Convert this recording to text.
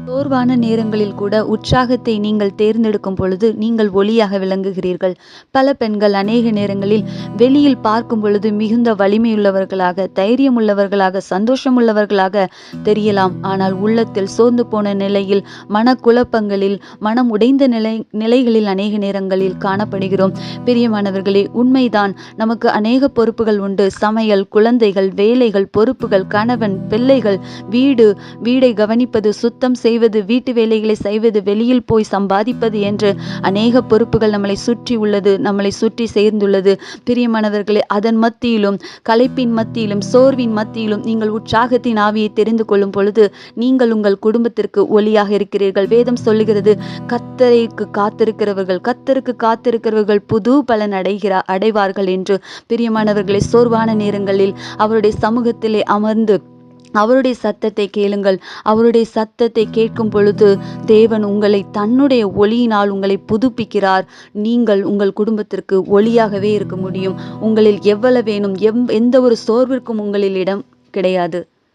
சோர்வான நேரங்களில் கூட உற்சாகத்தை நீங்கள் தேர்ந்தெடுக்கும் பொழுது நீங்கள் ஒளியாக விளங்குகிறீர்கள். பல பெண்கள் அநேக நேரங்களில் வெளியில் பார்க்கும் பொழுது மிகுந்த வலிமையுள்ளவர்களாக, தைரியமுள்ளவர்களாக, சந்தோஷமுள்ளவர்களாக தெரியலாம். ஆனால் உள்ளத்தில் சோர்ந்து போன நிலையில், மனக்குழப்பங்களில், மனம் உடைந்த நிலைகளில் அநேக நேரங்களில் காணப்படுகிறோம். பிரியமானவர்களே, உண்மைதான், நமக்கு அநேக பொறுப்புகள் உண்டு. சமையல், குழந்தைகள், வேலைகள், பொறுப்புகள், கணவன், பிள்ளைகள், வீடை கவனிப்பது, சுத்தம் செய்வது, வீட்டு வேலைகளை செய்வது, வெளியில் போய் சம்பாதிப்பது என்று அநேக பொறுப்புகள் நம்மளை சுற்றி உள்ளது, நம்மளை சுற்றி சேர்ந்துள்ளது. பிரியமானவர்களே, அதன் மத்தியிலும், களைப்பின் மத்தியிலும், சோர்வின் மத்தியிலும் நீங்கள் உற்சாகத்தின் ஆவியை தெரிந்து கொள்ளும் பொழுது நீங்கள் உங்கள் குடும்பத்திற்கு ஒளியாக இருக்கிறீர்கள். வேதம் சொல்லுகிறது, கர்த்தருக்கு காத்திருக்கிறவர்கள் புது பலன் அடைவார்கள் என்று. பிரியமானவர்களே, சோர்வான நேரங்களில் அவருடைய சமூகத்திலே அமர்ந்து அவருடைய சத்தத்தை கேளுங்கள். அவருடைய சத்தத்தை கேட்கும் பொழுது தேவன் உங்களை தன்னுடைய ஒளியினால் உங்களை புதுப்பிக்கிறார். நீங்கள் உங்கள் குடும்பத்திற்கு ஒளியாகவே இருக்க முடியும். உங்களில் எவ்வளவேனும் எந்த ஒரு சோர்விற்கும் உங்களில் இடம் கிடையாது.